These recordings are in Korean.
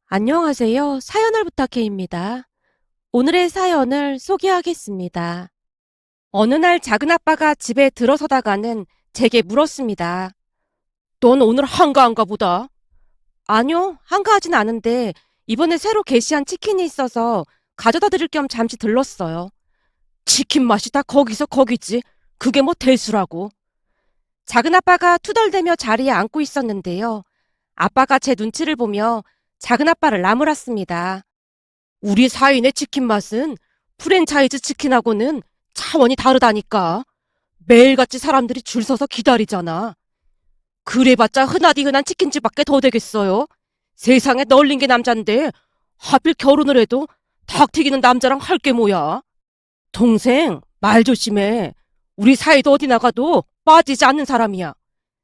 안녕하세요. 사연을 부탁해입니다. 오늘의 사연을 소개하겠습니다. 어느 날 작은아빠가 집에 들어서다가는 제게 물었습니다. 넌 오늘 한가한가 보다. 아니요, 한가하진 않은데 이번에 새로 게시한 치킨이 있어서 가져다 드릴 겸 잠시 들렀어요. 치킨 맛이 다 거기서 거기지. 그게 뭐 대수라고. 작은아빠가 투덜대며 자리에 앉고 있었는데요. 아빠가 제 눈치를 보며 작은아빠를 나무랐습니다. 우리 사인의 치킨 맛은 프랜차이즈 치킨하고는 차원이 다르다니까. 매일같이 사람들이 줄 서서 기다리잖아. 그래봤자 흔하디 흔한 치킨집밖에 더 되겠어요. 세상에 널린 게 남잔데 하필 결혼을 해도 닭 튀기는 남자랑 할 게 뭐야. 동생, 말 조심해. 우리 사이도 어디 나가도 빠지지 않는 사람이야.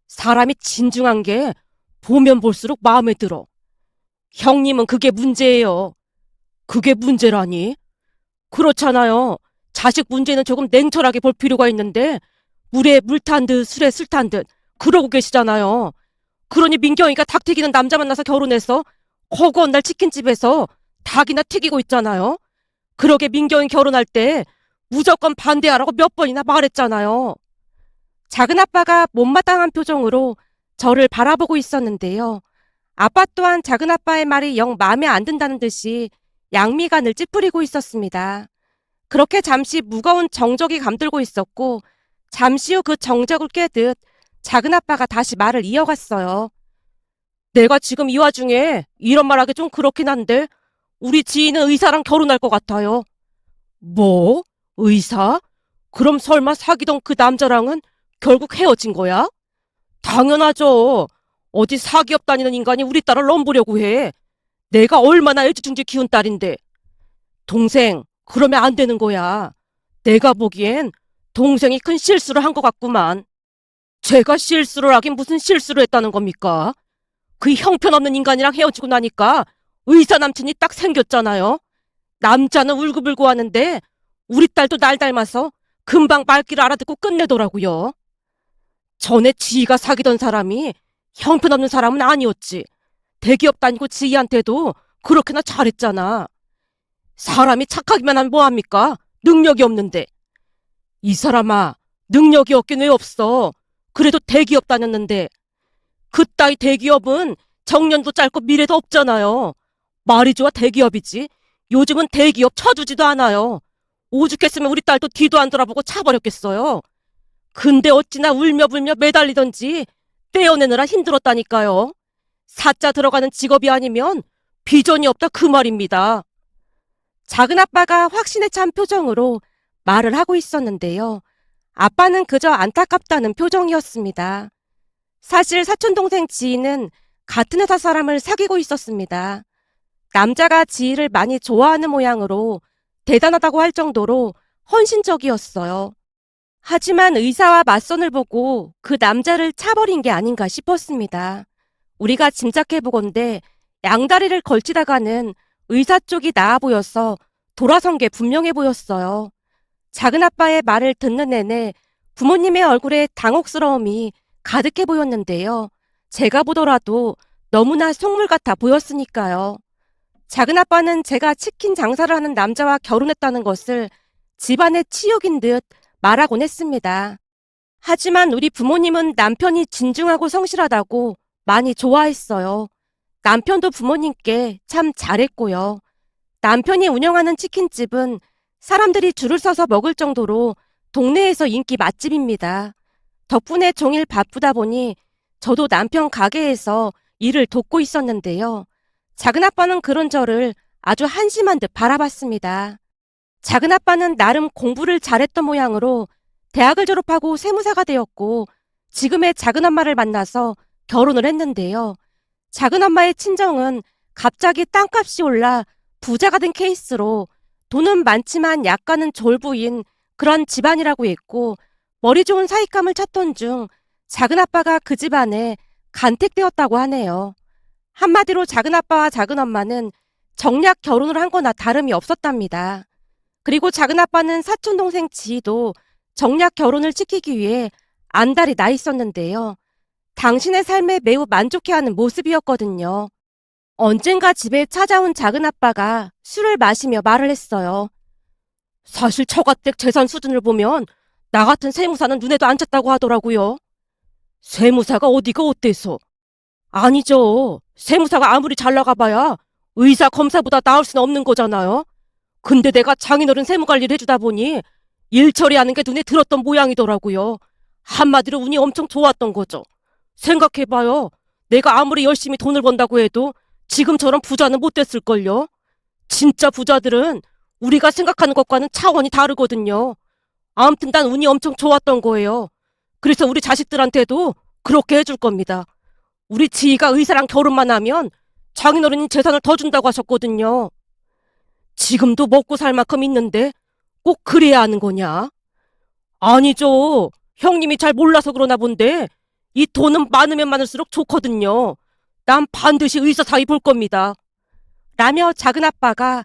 사람이 진중한 게 보면 볼수록 마음에 들어. 형님은 그게 문제예요. 그게 문제라니? 그렇잖아요. 자식 문제는 조금 냉철하게 볼 필요가 있는데 물에 물 탄 듯 술에 술 탄 듯 그러고 계시잖아요. 그러니 민경이가 닭 튀기는 남자 만나서 결혼해서 허구한 날 치킨집에서 닭이나 튀기고 있잖아요. 그러게 민경이 결혼할 때 무조건 반대하라고 몇 번이나 말했잖아요. 작은아빠가 못마땅한 표정으로 저를 바라보고 있었는데요. 아빠 또한 작은아빠의 말이 영 마음에 안 든다는 듯이 양미간을 찌푸리고 있었습니다. 그렇게 잠시 무거운 정적이 감돌고 있었고 잠시 후 그 정적을 깨듯 작은아빠가 다시 말을 이어갔어요. 내가 지금 이 와중에 이런 말하기 좀 그렇긴 한데 우리 지인은 의사랑 결혼할 것 같아요. 뭐? 의사? 그럼 설마 사귀던 그 남자랑은 결국 헤어진 거야? 당연하죠. 어디 사기업 다니는 인간이 우리 딸을 넘보려고 해. 내가 얼마나 애지중지 키운 딸인데. 동생, 그러면 안 되는 거야. 내가 보기엔 동생이 큰 실수를 한 것 같구만. 제가 실수를 하긴 무슨 실수를 했다는 겁니까? 그 형편없는 인간이랑 헤어지고 나니까 의사 남친이 딱 생겼잖아요. 남자는 울고불고 하는데 우리 딸도 날 닮아서 금방 말귀를 알아듣고 끝내더라고요. 전에 지희가 사귀던 사람이 형편없는 사람은 아니었지. 대기업 다니고 지희한테도 그렇게나 잘했잖아. 사람이 착하기만 하면 뭐합니까? 능력이 없는데. 이 사람아, 능력이 없긴 왜 없어. 그래도 대기업 다녔는데. 그따위 대기업은 정년도 짧고 미래도 없잖아요. 말이 좋아 대기업이지. 요즘은 대기업 쳐주지도 않아요. 오죽했으면 우리 딸도 뒤도 안 돌아보고 차버렸겠어요. 근데 어찌나 울며불며 매달리던지 떼어내느라 힘들었다니까요. 사자 들어가는 직업이 아니면 비전이 없다 그 말입니다. 작은아빠가 확신에 찬 표정으로 말을 하고 있었는데요. 아빠는 그저 안타깝다는 표정이었습니다. 사실 사촌동생 지희는 같은 회사 사람을 사귀고 있었습니다. 남자가 지희를 많이 좋아하는 모양으로 대단하다고 할 정도로 헌신적이었어요. 하지만 의사와 맞선을 보고 그 남자를 차버린 게 아닌가 싶었습니다. 우리가 짐작해보건대 양다리를 걸치다가는 의사 쪽이 나아 보여서 돌아선 게 분명해 보였어요. 작은아빠의 말을 듣는 내내 부모님의 얼굴에 당혹스러움이 가득해 보였는데요. 제가 보더라도 너무나 속물 같아 보였으니까요. 작은아빠는 제가 치킨 장사를 하는 남자와 결혼했다는 것을 집안의 치욕인 듯 말하곤 했습니다. 하지만 우리 부모님은 남편이 진중하고 성실하다고 많이 좋아했어요. 남편도 부모님께 참 잘했고요. 남편이 운영하는 치킨집은 사람들이 줄을 서서 먹을 정도로 동네에서 인기 맛집입니다. 덕분에 종일 바쁘다 보니 저도 남편 가게에서 일을 돕고 있었는데요. 작은아빠는 그런 저를 아주 한심한 듯 바라봤습니다. 작은아빠는 나름 공부를 잘했던 모양으로 대학을 졸업하고 세무사가 되었고 지금의 작은엄마를 만나서 결혼을 했는데요. 작은엄마의 친정은 갑자기 땅값이 올라 부자가 된 케이스로 돈은 많지만 약간은 졸부인 그런 집안이라고 했고 머리 좋은 사익감을 찾던 중 작은아빠가 그 집안에 간택되었다고 하네요. 한마디로 작은아빠와 작은엄마는 정략 결혼을 한 거나 다름이 없었답니다. 그리고 작은아빠는 사촌동생 지희도 정략 결혼을 시키기 위해 안달이 나 있었는데요. 당신의 삶에 매우 만족해하는 모습이었거든요. 언젠가 집에 찾아온 작은아빠가 술을 마시며 말을 했어요. 사실 처가댁 재산 수준을 보면 나 같은 세무사는 눈에도 안 챘다고 하더라고요. 세무사가 어디가 어때서? 아니죠. 세무사가 아무리 잘 나가봐야 의사 검사보다 나을 수는 없는 거잖아요. 근데 내가 장인어른 세무관리를 해주다 보니 일 처리하는 게 눈에 들었던 모양이더라고요. 한마디로 운이 엄청 좋았던 거죠. 생각해봐요. 내가 아무리 열심히 돈을 번다고 해도 지금처럼 부자는 못 됐을걸요. 진짜 부자들은 우리가 생각하는 것과는 차원이 다르거든요. 아무튼 난 운이 엄청 좋았던 거예요. 그래서 우리 자식들한테도 그렇게 해줄 겁니다. 우리 지희가 의사랑 결혼만 하면 장인어른이 재산을 더 준다고 하셨거든요. 지금도 먹고 살 만큼 있는데 꼭 그래야 하는 거냐? 아니죠. 형님이 잘 몰라서 그러나 본데 이 돈은 많으면 많을수록 좋거든요. 난 반드시 의사 사위 볼 겁니다. 라며 작은아빠가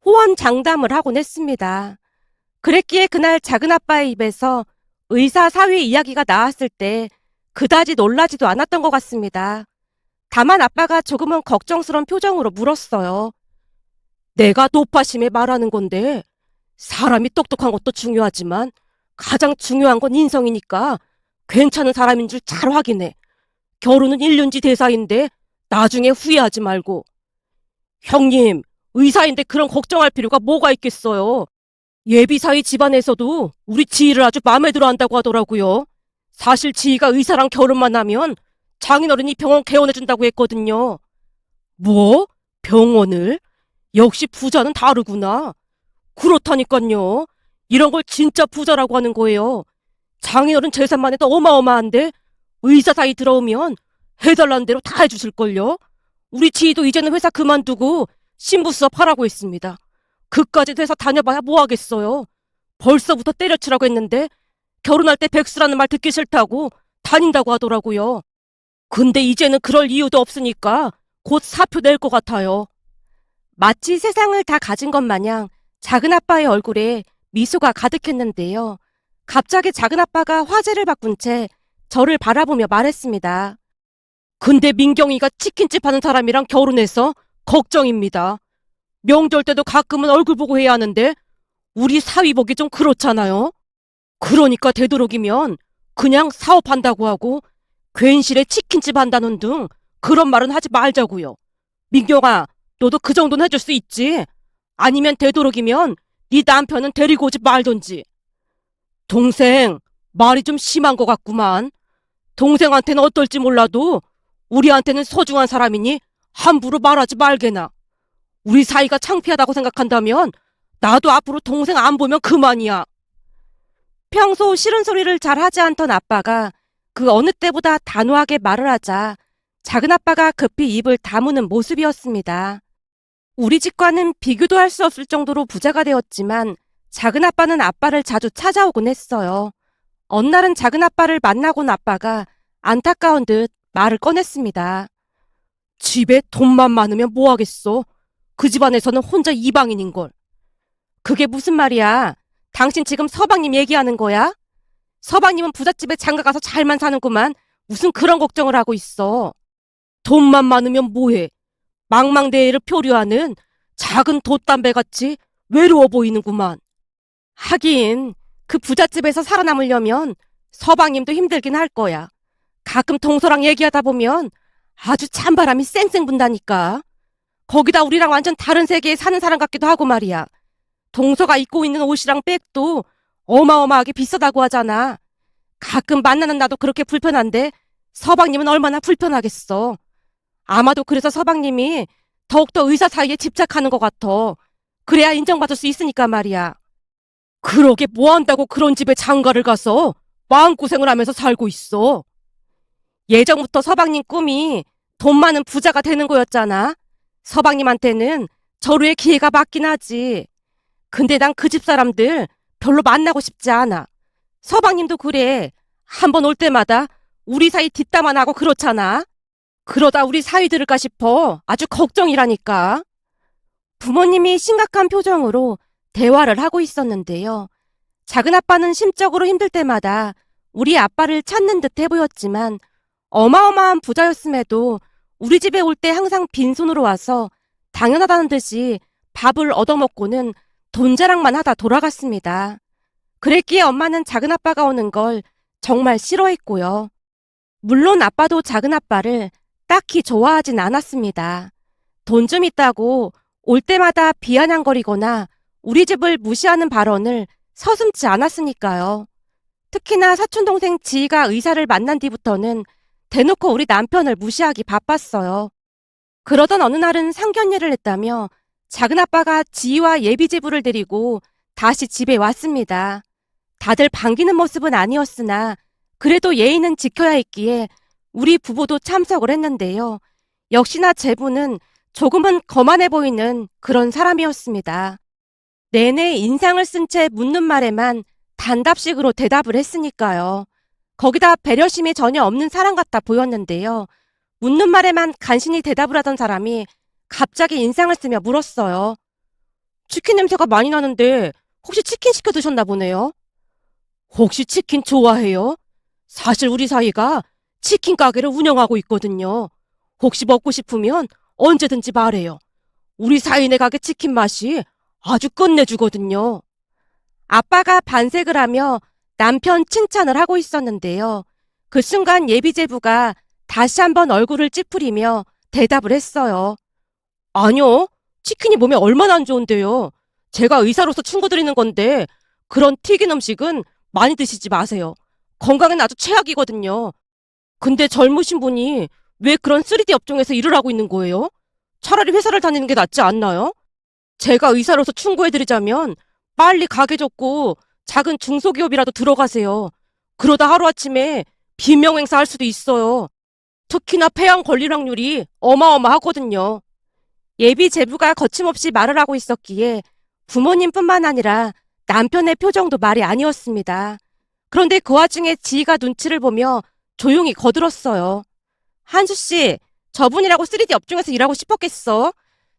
호언장담을 하곤 했습니다. 그랬기에 그날 작은아빠의 입에서 의사 사위 이야기가 나왔을 때 그다지 놀라지도 않았던 것 같습니다. 다만 아빠가 조금은 걱정스러운 표정으로 물었어요. 내가 노파심에 말하는 건데 사람이 똑똑한 것도 중요하지만 가장 중요한 건 인성이니까 괜찮은 사람인 줄 잘 확인해. 결혼은 일륜지 대사인데 나중에 후회하지 말고. 형님, 의사인데 그런 걱정할 필요가 뭐가 있겠어요. 예비사위 집안에서도 우리 지희를 아주 마음에 들어 한다고 하더라고요. 사실 지희가 의사랑 결혼만 하면 장인어른이 병원 개원해준다고 했거든요. 뭐? 병원을? 역시 부자는 다르구나. 그렇다니깐요. 이런 걸 진짜 부자라고 하는 거예요. 장인어른 재산만 해도 어마어마한데 의사 사이 들어오면 해달라는 대로 다 해주실걸요. 우리 지희도 이제는 회사 그만두고 신부 수업 하라고 했습니다. 그까지 회사 다녀봐야 뭐 하겠어요. 벌써부터 때려치라고 했는데 결혼할 때 백수라는 말 듣기 싫다고 다닌다고 하더라고요. 근데 이제는 그럴 이유도 없으니까 곧 사표 낼 것 같아요. 마치 세상을 다 가진 것 마냥 작은아빠의 얼굴에 미소가 가득했는데요. 갑자기 작은아빠가 화제를 바꾼 채 저를 바라보며 말했습니다. 근데 민경이가 치킨집 하는 사람이랑 결혼해서 걱정입니다. 명절 때도 가끔은 얼굴 보고 해야 하는데 우리 사위 보기 좀 그렇잖아요. 그러니까 되도록이면 그냥 사업한다고 하고 괜시레 치킨집 한다는 등 그런 말은 하지 말자고요. 민경아, 너도 그 정도는 해줄 수 있지? 아니면 되도록이면 네 남편은 데리고 오지 말던지. 동생, 말이 좀 심한 것 같구만. 동생한테는 어떨지 몰라도 우리한테는 소중한 사람이니 함부로 말하지 말게나. 우리 사이가 창피하다고 생각한다면 나도 앞으로 동생 안 보면 그만이야. 평소 싫은 소리를 잘 하지 않던 아빠가 그 어느 때보다 단호하게 말을 하자 작은아빠가 급히 입을 다무는 모습이었습니다. 우리 집과는 비교도 할 수 없을 정도로 부자가 되었지만 작은아빠는 아빠를 자주 찾아오곤 했어요. 어느 날은 작은아빠를 만나곤 아빠가 안타까운 듯 말을 꺼냈습니다. 집에 돈만 많으면 뭐 하겠어? 그 집안에서는 혼자 이방인인걸. 그게 무슨 말이야? 당신 지금 서방님 얘기하는 거야? 서방님은 부잣집에 장가가서 잘만 사는구만. 무슨 그런 걱정을 하고 있어. 돈만 많으면 뭐해? 망망대해를 표류하는 작은 돛담배같이 외로워 보이는구만. 하긴 그 부잣집에서 살아남으려면 서방님도 힘들긴 할 거야. 가끔 동서랑 얘기하다 보면 아주 찬바람이 쌩쌩 분다니까. 거기다 우리랑 완전 다른 세계에 사는 사람 같기도 하고 말이야. 동서가 입고 있는 옷이랑 백도 어마어마하게 비싸다고 하잖아. 가끔 만나는 나도 그렇게 불편한데 서방님은 얼마나 불편하겠어. 아마도 그래서 서방님이 더욱더 의사 사이에 집착하는 것 같아. 그래야 인정받을 수 있으니까 말이야. 그러게 뭐 한다고 그런 집에 장가를 가서 마음고생을 하면서 살고 있어. 예전부터 서방님 꿈이 돈 많은 부자가 되는 거였잖아. 서방님한테는 절호의 기회가 맞긴 하지. 근데 난 그 집 사람들 별로 만나고 싶지 않아. 서방님도 그래. 한 번 올 때마다 우리 사이 뒷담화 나고 그렇잖아. 그러다 우리 사위 들을까 싶어 아주 걱정이라니까. 부모님이 심각한 표정으로 대화를 하고 있었는데요. 작은아빠는 심적으로 힘들 때마다 우리 아빠를 찾는 듯해 보였지만 어마어마한 부자였음에도 우리 집에 올 때 항상 빈손으로 와서 당연하다는 듯이 밥을 얻어먹고는 돈 자랑만 하다 돌아갔습니다. 그랬기에 엄마는 작은아빠가 오는 걸 정말 싫어했고요. 물론 아빠도 작은아빠를 딱히 좋아하진 않았습니다. 돈 좀 있다고 올 때마다 비아냥거리거나 우리 집을 무시하는 발언을 서슴지 않았으니까요. 특히나 사촌동생 지희가 의사를 만난 뒤부터는 대놓고 우리 남편을 무시하기 바빴어요. 그러던 어느 날은 상견례를 했다며 작은아빠가 지희와 예비제부를 데리고 다시 집에 왔습니다. 다들 반기는 모습은 아니었으나 그래도 예의는 지켜야 했기에 우리 부부도 참석을 했는데요. 역시나 제부는 조금은 거만해 보이는 그런 사람이었습니다. 내내 인상을 쓴 채 묻는 말에만 단답식으로 대답을 했으니까요. 거기다 배려심이 전혀 없는 사람 같아 보였는데요. 묻는 말에만 간신히 대답을 하던 사람이 갑자기 인상을 쓰며 물었어요. 치킨 냄새가 많이 나는데 혹시 치킨 시켜 드셨나 보네요. 혹시 치킨 좋아해요? 사실 우리 사이가 치킨 가게를 운영하고 있거든요. 혹시 먹고 싶으면 언제든지 말해요. 우리 사이네 가게 치킨 맛이 아주 끝내주거든요. 아빠가 반색을 하며 남편 칭찬을 하고 있었는데요. 그 순간 예비제부가 다시 한번 얼굴을 찌푸리며 대답을 했어요. 아니요. 치킨이 몸에 얼마나 안 좋은데요. 제가 의사로서 충고드리는 건데 그런 튀긴 음식은 많이 드시지 마세요. 건강엔 아주 최악이거든요. 근데 젊으신 분이 왜 그런 3D 업종에서 일을 하고 있는 거예요? 차라리 회사를 다니는 게 낫지 않나요? 제가 의사로서 충고해드리자면 빨리 가게 접고 작은 중소기업이라도 들어가세요. 그러다 하루아침에 비명행사 할 수도 있어요. 특히나 폐암 걸릴 확률이 어마어마하거든요. 예비 제부가 거침없이 말을 하고 있었기에 부모님뿐만 아니라 남편의 표정도 말이 아니었습니다. 그런데 그 와중에 지희가 눈치를 보며 조용히 거들었어요. 한수 씨, 저분이라고 3D 업종에서 일하고 싶었겠어?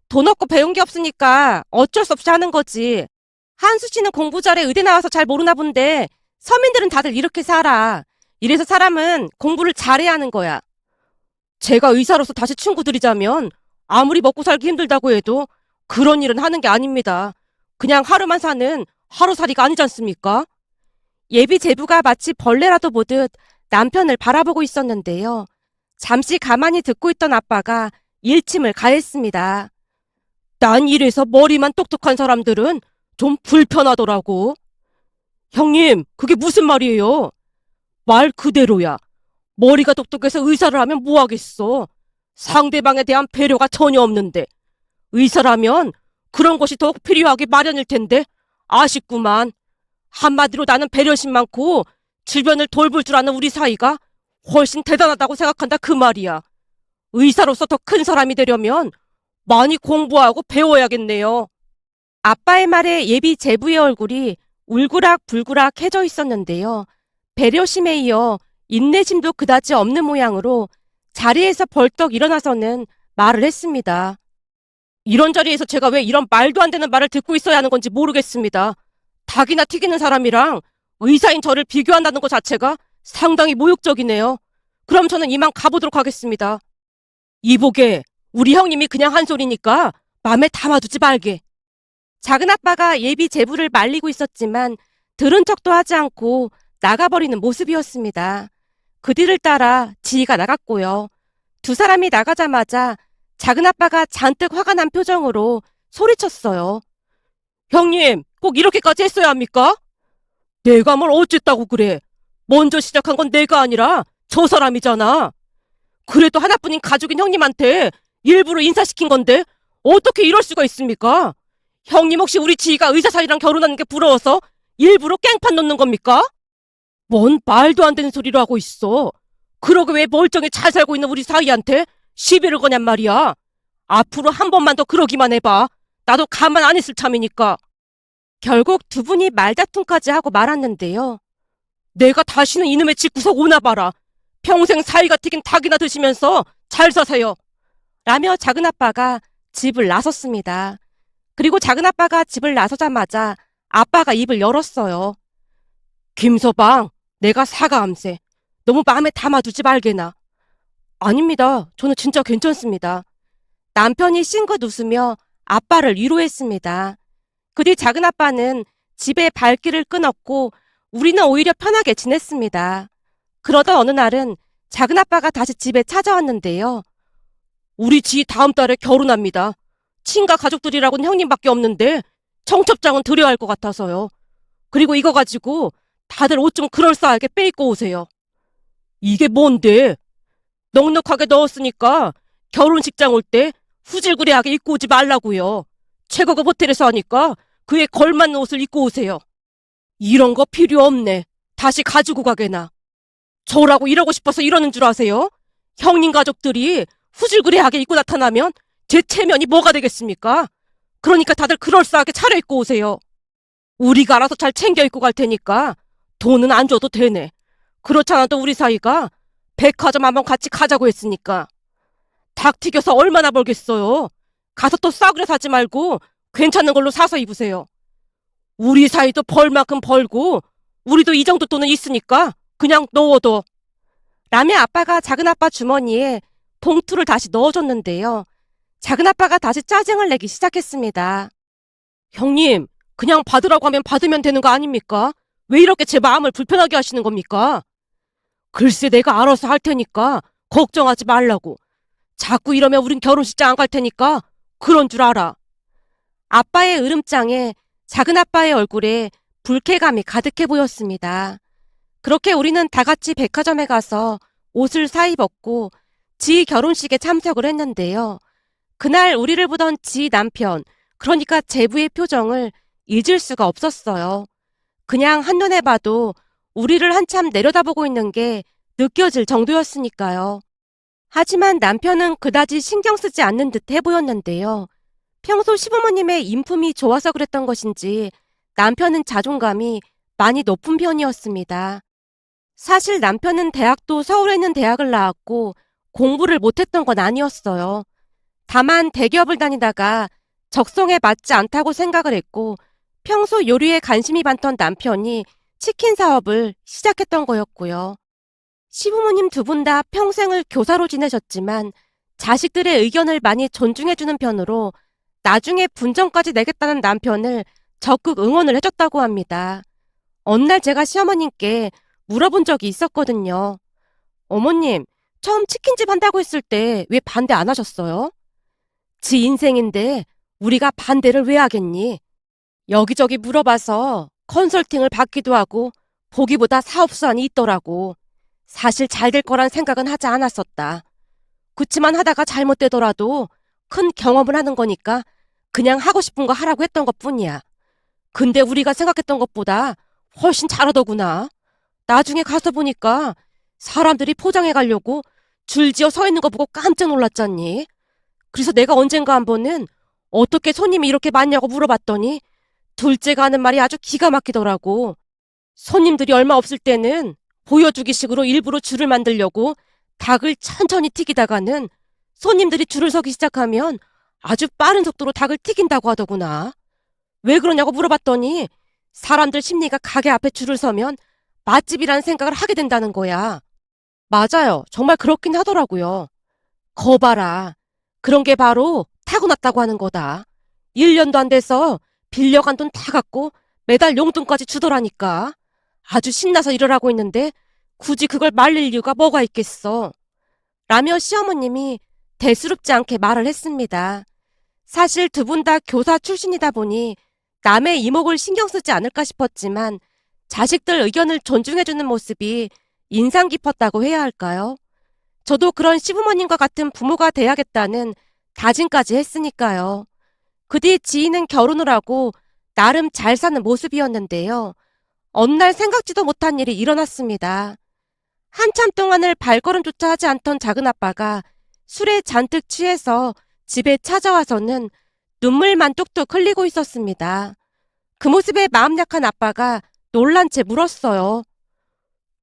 돈 없고 배운 게 없으니까 어쩔 수 없이 하는 거지. 한수 씨는 공부 잘해 의대 나와서 잘 모르나 본데 서민들은 다들 이렇게 살아. 이래서 사람은 공부를 잘해야 하는 거야. 제가 의사로서 다시 충고드리자면 아무리 먹고 살기 힘들다고 해도 그런 일은 하는 게 아닙니다. 그냥 하루만 사는 하루살이가 아니지 않습니까? 예비 제부가 마치 벌레라도 보듯 남편을 바라보고 있었는데요. 잠시 가만히 듣고 있던 아빠가 일침을 가했습니다. 난 이래서 머리만 똑똑한 사람들은 좀 불편하더라고. 형님, 그게 무슨 말이에요? 말 그대로야. 머리가 똑똑해서 의사를 하면 뭐 하겠어? 상대방에 대한 배려가 전혀 없는데. 의사라면 그런 것이 더욱 필요하게 마련일 텐데. 아쉽구만. 한마디로 나는 배려심 많고 주변을 돌볼 줄 아는 우리 사이가 훨씬 대단하다고 생각한다 그 말이야. 의사로서 더 큰 사람이 되려면 많이 공부하고 배워야겠네요. 아빠의 말에 예비 제부의 얼굴이 울그락불그락 해져 있었는데요. 배려심에 이어 인내심도 그다지 없는 모양으로 자리에서 벌떡 일어나서는 말을 했습니다. 이런 자리에서 제가 왜 이런 말도 안 되는 말을 듣고 있어야 하는 건지 모르겠습니다. 닭이나 튀기는 사람이랑 의사인 저를 비교한다는 것 자체가 상당히 모욕적이네요. 그럼 저는 이만 가보도록 하겠습니다. 이보게, 우리 형님이 그냥 한 소리니까 맘에 담아두지 말게. 작은아빠가 예비 제부를 말리고 있었지만 들은 척도 하지 않고 나가버리는 모습이었습니다. 그 뒤를 따라 지희가 나갔고요. 두 사람이 나가자마자 작은아빠가 잔뜩 화가 난 표정으로 소리쳤어요. 형님, 꼭 이렇게까지 했어야 합니까? 내가 뭘 어쨌다고 그래. 먼저 시작한 건 내가 아니라 저 사람이잖아. 그래도 하나뿐인 가족인 형님한테 일부러 인사시킨 건데 어떻게 이럴 수가 있습니까? 형님 혹시 우리 지희가 의사사이랑 결혼하는 게 부러워서 일부러 깽판 놓는 겁니까? 뭔 말도 안 되는 소리를 하고 있어. 그러게 왜 멀쩡히 잘 살고 있는 우리 사이한테 시비를 거냔 말이야. 앞으로 한 번만 더 그러기만 해봐. 나도 가만 안 있을 참이니까. 결국 두 분이 말다툼까지 하고 말았는데요. 내가 다시는 이놈의 집 구석 오나 봐라. 평생 사이가 튀긴 닭이나 드시면서 잘 사세요. 라며 작은아빠가 집을 나섰습니다. 그리고 작은아빠가 집을 나서자마자 아빠가 입을 열었어요. 김서방, 내가 사과함세. 너무 마음에 담아두지 말게나. 아닙니다. 저는 진짜 괜찮습니다. 남편이 싱긋 웃으며 아빠를 위로했습니다. 그 뒤 작은아빠는 집에 발길을 끊었고 우리는 오히려 편하게 지냈습니다. 그러던 어느 날은 작은아빠가 다시 집에 찾아왔는데요. 우리 지 다음 달에 결혼합니다. 친가 가족들이라고는 형님밖에 없는데 청첩장은 드려야 할 것 같아서요. 그리고 이거 가지고 다들 옷 좀 그럴싸하게 빼입고 오세요. 이게 뭔데? 넉넉하게 넣었으니까 결혼식장 올 때 후질구리하게 입고 오지 말라고요. 최고급 호텔에서 하니까 그에 걸맞는 옷을 입고 오세요. 이런 거 필요 없네. 다시 가지고 가게나. 저라고 이러고 싶어서 이러는 줄 아세요? 형님 가족들이 후질구리하게 입고 나타나면 제 체면이 뭐가 되겠습니까? 그러니까 다들 그럴싸하게 차려입고 오세요. 우리가 알아서 잘 챙겨 입고 갈 테니까 돈은 안 줘도 되네. 그렇잖아도 우리 사이가 백화점 한번 같이 가자고 했으니까. 닭 튀겨서 얼마나 벌겠어요. 가서 또 싸구려 사지 말고 괜찮은 걸로 사서 입으세요. 우리 사이도 벌 만큼 벌고 우리도 이 정도 돈은 있으니까 그냥 넣어둬. 라며 아빠가 작은아빠 주머니에 봉투를 다시 넣어줬는데요. 작은아빠가 다시 짜증을 내기 시작했습니다. 형님, 그냥 받으라고 하면 받으면 되는 거 아닙니까? 왜 이렇게 제 마음을 불편하게 하시는 겁니까? 글쎄 내가 알아서 할 테니까 걱정하지 말라고. 자꾸 이러면 우린 결혼식장 안 갈 테니까 그런 줄 알아. 아빠의 으름장에 작은아빠의 얼굴에 불쾌감이 가득해 보였습니다. 그렇게 우리는 다 같이 백화점에 가서 옷을 사입었고 지 결혼식에 참석을 했는데요. 그날 우리를 보던 지 남편, 그러니까 제부의 표정을 잊을 수가 없었어요. 그냥 한눈에 봐도 우리를 한참 내려다보고 있는 게 느껴질 정도였으니까요. 하지만 남편은 그다지 신경 쓰지 않는 듯 해 보였는데요. 평소 시부모님의 인품이 좋아서 그랬던 것인지 남편은 자존감이 많이 높은 편이었습니다. 사실 남편은 대학도 서울에 있는 대학을 나왔고 공부를 못했던 건 아니었어요. 다만 대기업을 다니다가 적성에 맞지 않다고 생각을 했고 평소 요리에 관심이 많던 남편이 치킨 사업을 시작했던 거였고요. 시부모님 두 분 다 평생을 교사로 지내셨지만 자식들의 의견을 많이 존중해주는 편으로 나중에 분정까지 내겠다는 남편을 적극 응원을 해줬다고 합니다. 어느 날 제가 시어머님께 물어본 적이 있었거든요. 어머님, 처음 치킨집 한다고 했을 때 왜 반대 안 하셨어요? 지 인생인데 우리가 반대를 왜 하겠니? 여기저기 물어봐서 컨설팅을 받기도 하고 보기보다 사업수완이 있더라고. 사실 잘 될 거란 생각은 하지 않았었다. 그치만 하다가 잘못되더라도 큰 경험을 하는 거니까 그냥 하고 싶은 거 하라고 했던 것뿐이야. 근데 우리가 생각했던 것보다 훨씬 잘하더구나. 나중에 가서 보니까 사람들이 포장해 가려고 줄지어 서 있는 거 보고 깜짝 놀랐잖니. 그래서 내가 언젠가 한 번은 어떻게 손님이 이렇게 많냐고 물어봤더니 둘째가 하는 말이 아주 기가 막히더라고. 손님들이 얼마 없을 때는 보여주기식으로 일부러 줄을 만들려고 닭을 천천히 튀기다가는 손님들이 줄을 서기 시작하면 아주 빠른 속도로 닭을 튀긴다고 하더구나. 왜 그러냐고 물어봤더니 사람들 심리가 가게 앞에 줄을 서면 맛집이라는 생각을 하게 된다는 거야. 맞아요. 정말 그렇긴 하더라고요. 거봐라. 그런 게 바로 타고났다고 하는 거다. 1년도 안 돼서 빌려간 돈 다 갚고 매달 용돈까지 주더라니까. 아주 신나서 일을 하고 있는데 굳이 그걸 말릴 이유가 뭐가 있겠어. 라며 시어머님이 대수롭지 않게 말을 했습니다. 사실 두 분 다 교사 출신이다 보니 남의 이목을 신경 쓰지 않을까 싶었지만 자식들 의견을 존중해주는 모습이 인상 깊었다고 해야 할까요? 저도 그런 시부모님과 같은 부모가 돼야겠다는 다짐까지 했으니까요. 그 뒤 지인은 결혼을 하고 나름 잘 사는 모습이었는데요. 어느 날 생각지도 못한 일이 일어났습니다. 한참 동안을 발걸음조차 하지 않던 작은아빠가 술에 잔뜩 취해서 집에 찾아와서는 눈물만 뚝뚝 흘리고 있었습니다. 그 모습에 마음 약한 아빠가 놀란 채 물었어요.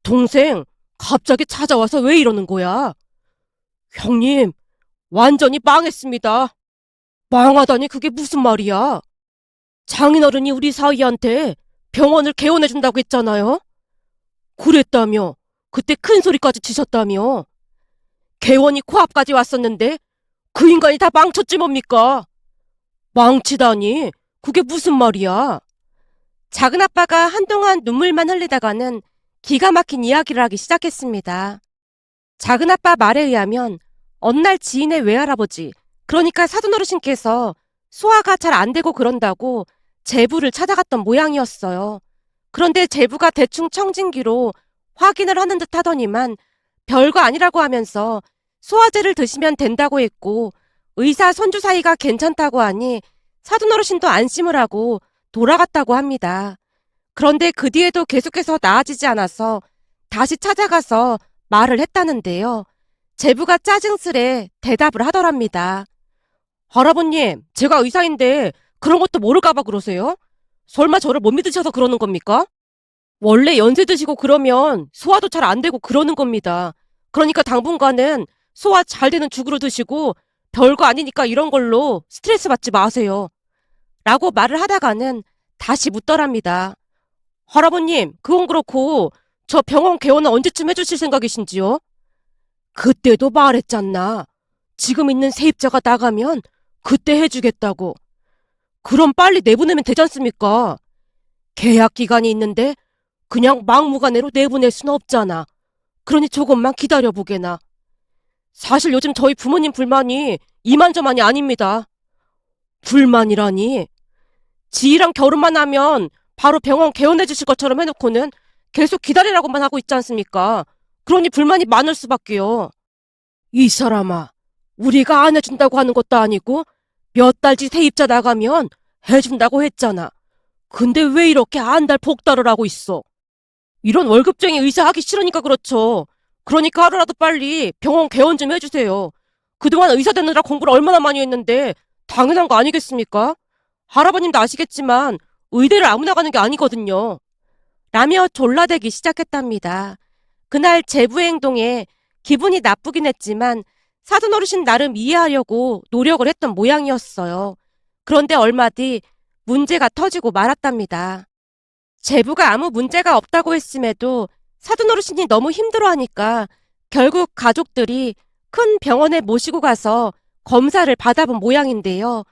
동생, 갑자기 찾아와서 왜 이러는 거야? 형님, 완전히 망했습니다. 망하다니 그게 무슨 말이야? 장인어른이 우리 사위한테 병원을 개원해준다고 했잖아요? 그랬다며. 그때 큰 소리까지 치셨다며. 개원이 코앞까지 왔었는데 그 인간이 다 망쳤지 뭡니까? 망치다니, 그게 무슨 말이야? 작은아빠가 한동안 눈물만 흘리다가는 기가 막힌 이야기를 하기 시작했습니다. 작은아빠 말에 의하면 어느 날 지인의 외할아버지, 그러니까 사돈어르신께서 소화가 잘 안 되고 그런다고 제부를 찾아갔던 모양이었어요. 그런데 제부가 대충 청진기로 확인을 하는 듯 하더니만 별거 아니라고 하면서 소화제를 드시면 된다고 했고 의사 손주 사이가 괜찮다고 하니 사돈어르신도 안심을 하고 돌아갔다고 합니다. 그런데 그 뒤에도 계속해서 나아지지 않아서 다시 찾아가서 말을 했다는데요. 제부가 짜증스레 대답을 하더랍니다. 할아버님, 제가 의사인데 그런 것도 모를까봐 그러세요? 설마 저를 못 믿으셔서 그러는 겁니까? 원래 연세 드시고 그러면 소화도 잘 안 되고 그러는 겁니다. 그러니까 당분간은 소화 잘 되는 죽으로 드시고 별거 아니니까 이런 걸로 스트레스 받지 마세요. 라고 말을 하다가는 다시 묻더랍니다. 할아버님, 그건 그렇고 저 병원 개원은 언제쯤 해주실 생각이신지요? 그때도 말했잖나. 지금 있는 세입자가 나가면 그때 해주겠다고. 그럼 빨리 내보내면 되지 않습니까? 계약 기간이 있는데 그냥 막무가내로 내보낼 수는 없잖아. 그러니 조금만 기다려보게나. 사실 요즘 저희 부모님 불만이 이만저만이 아닙니다. 불만이라니? 지희랑 결혼만 하면 바로 병원 개원해 주실 것처럼 해놓고는 계속 기다리라고만 하고 있지 않습니까? 그러니 불만이 많을 수밖에요. 이 사람아, 우리가 안 해준다고 하는 것도 아니고 몇 달치 세입자 나가면 해준다고 했잖아. 근데 왜 이렇게 안달 복달을 하고 있어? 이런 월급쟁이 의사 하기 싫으니까 그렇죠. 그러니까 하루라도 빨리 병원 개원 좀 해주세요. 그동안 의사 되느라 공부를 얼마나 많이 했는데 당연한 거 아니겠습니까? 할아버님도 아시겠지만 의대를 아무나 가는 게 아니거든요. 라며 졸라대기 시작했답니다. 그날 제부의 행동에 기분이 나쁘긴 했지만 사돈어르신 나름 이해하려고 노력을 했던 모양이었어요. 그런데 얼마 뒤 문제가 터지고 말았답니다. 제부가 아무 문제가 없다고 했음에도 사돈어르신이 너무 힘들어하니까 결국 가족들이 큰 병원에 모시고 가서 검사를 받아본 모양인데요.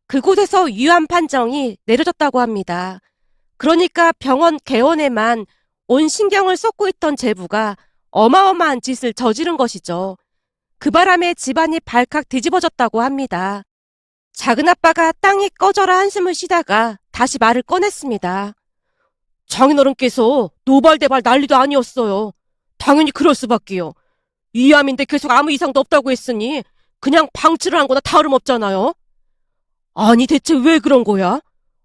그곳에서 유암 판정이 내려졌다고 합니다. 그러니까 병원 개원에만 온 신경을 쏟고 있던 제부가 어마어마한 짓을 저지른 것이죠. 그 바람에 집안이 발칵 뒤집어졌다고 합니다. 작은아빠가 땅이 꺼져라 한숨을 쉬다가 다시 말을 꺼냈습니다. 장인어른께서 노발대발 난리도 아니었어요. 당연히 그럴 수밖에요. 위암인데 계속 아무 이상도 없다고 했으니 그냥 방치를 한 거나 다름없잖아요. 아니 대체 왜 그런 거야?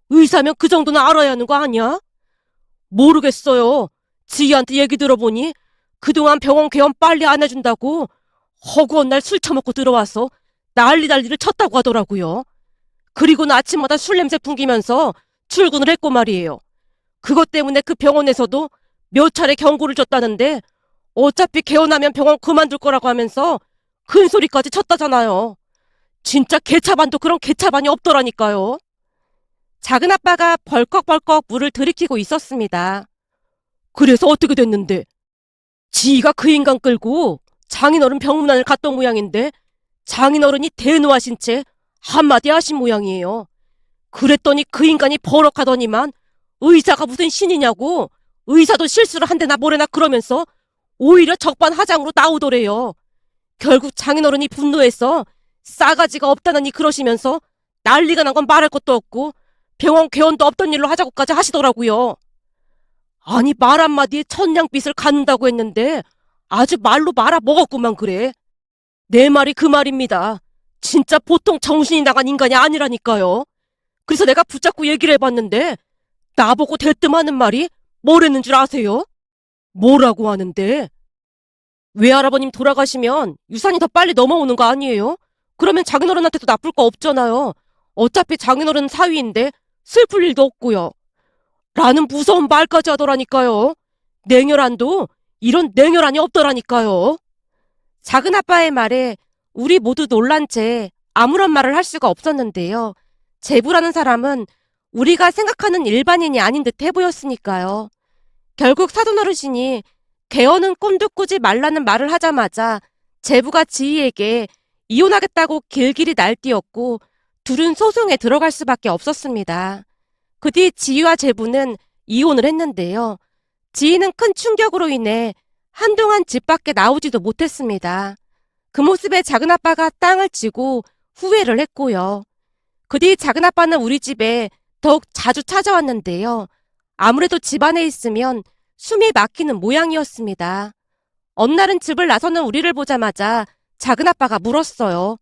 의사면 그 정도는 알아야 하는 거 아니야? 모르겠어요. 지희한테 얘기 들어보니 그동안 병원 개원 빨리 안 해준다고 허구한 날 술 처먹고 들어와서 난리를 쳤다고 하더라고요. 그리고는 아침마다 술 냄새 풍기면서 출근을 했고 말이에요. 그것 때문에 그 병원에서도 몇 차례 경고를 줬다는데 어차피 개원하면 병원 그만둘 거라고 하면서 큰 소리까지 쳤다잖아요. 진짜 개차반도 그런 개차반이 없더라니까요. 작은아빠가 벌컥벌컥 물을 들이키고 있었습니다. 그래서 어떻게 됐는데? 지희가 그 인간 끌고 장인어른 병문안을 갔던 모양인데 장인어른이 대노하신 채 한마디 하신 모양이에요. 그랬더니 그 인간이 버럭하더니만 의사가 무슨 신이냐고 의사도 실수를 한대나 뭐래나 그러면서 오히려 적반하장으로 나오더래요. 결국 장인어른이 분노해서 싸가지가 없다느니 그러시면서 난리가 난 건 말할 것도 없고 병원 개원도 없던 일로 하자고까지 하시더라고요. 아니 말 한마디에 천냥빚을 갖는다고 했는데 아주 말로 말아먹었구만 그래. 내 말이 그 말입니다. 진짜 보통 정신이 나간 인간이 아니라니까요. 그래서 내가 붙잡고 얘기를 해봤는데 나보고 대뜸하는 말이 뭐랬는 줄 아세요? 뭐라고 하는데? 외할아버님 돌아가시면 유산이 더 빨리 넘어오는 거 아니에요? 그러면 장인어른한테도 나쁠 거 없잖아요. 어차피 장인어른 사위인데 슬플 일도 없고요. 라는 무서운 말까지 하더라니까요. 냉혈한도 이런 냉혈한이 없더라니까요. 작은아빠의 말에 우리 모두 놀란 채 아무런 말을 할 수가 없었는데요. 제부라는 사람은 우리가 생각하는 일반인이 아닌 듯 해보였으니까요. 결국 사돈어르신이 개헌은 꿈도 꾸지 말라는 말을 하자마자 제부가 지희에게 이혼하겠다고 길길이 날뛰었고 둘은 소송에 들어갈 수밖에 없었습니다. 그 뒤 지희와 제부는 이혼을 했는데요. 지희는 큰 충격으로 인해 한동안 집 밖에 나오지도 못했습니다. 그 모습에 작은아빠가 땅을 치고 후회를 했고요. 그 뒤 작은아빠는 우리 집에 더욱 자주 찾아왔는데요. 아무래도 집안에 있으면 숨이 막히는 모양이었습니다. 어느 날은 집을 나서는 우리를 보자마자 작은아빠가 물었어요.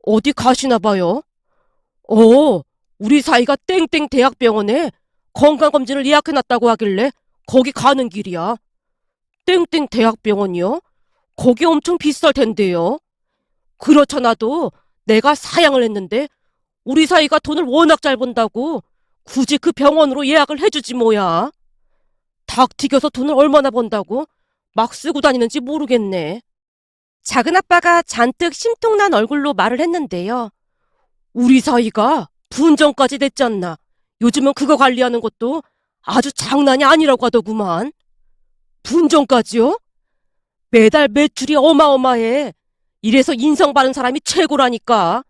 어디 가시나 봐요? 우리 사이가 땡땡 대학병원에 건강검진을 예약해놨다고 하길래 거기 가는 길이야. 땡땡 대학병원이요? 거기 엄청 비쌀 텐데요. 그렇잖아도 내가 사양을 했는데 우리 사이가 돈을 워낙 잘 번다고 굳이 그 병원으로 예약을 해주지 뭐야. 닭 튀겨서 돈을 얼마나 번다고 막 쓰고 다니는지 모르겠네. 작은아빠가 잔뜩 심통난 얼굴로 말을 했는데요. 우리 사이가 분정까지 됐잖나. 요즘은 그거 관리하는 것도 아주 장난이 아니라고 하더구만. 분정까지요? 매달 매출이 어마어마해. 이래서 인성 바른 사람이 최고라니까.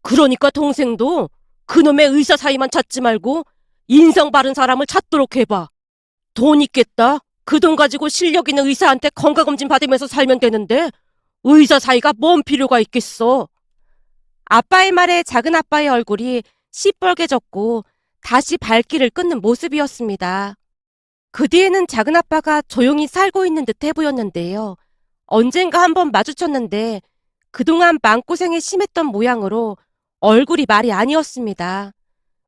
그러니까 동생도 그놈의 의사 사이만 찾지 말고 인성 바른 사람을 찾도록 해봐. 돈 있겠다. 그 돈 가지고 실력 있는 의사한테 건강검진 받으면서 살면 되는데 의사 사이가 뭔 필요가 있겠어. 아빠의 말에 작은아빠의 얼굴이 시뻘개졌고 다시 발길을 끊는 모습이었습니다. 그 뒤에는 작은아빠가 조용히 살고 있는 듯해 보였는데요. 언젠가 한번 마주쳤는데 그동안 마음고생이 심했던 모양으로 얼굴이 말이 아니었습니다.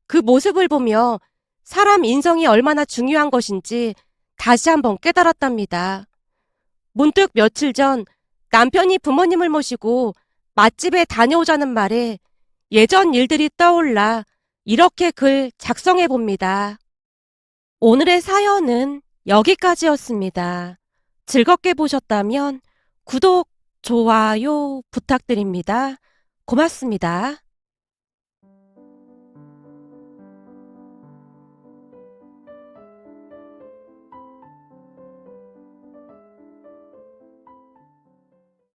그 모습을 보며 사람 인성이 얼마나 중요한 것인지 다시 한번 깨달았답니다. 문득 며칠 전 남편이 부모님을 모시고 맛집에 다녀오자는 말에 예전 일들이 떠올라 이렇게 글 작성해 봅니다. 오늘의 사연은 여기까지였습니다. 즐겁게 보셨다면 구독, 좋아요 부탁드립니다. 고맙습니다.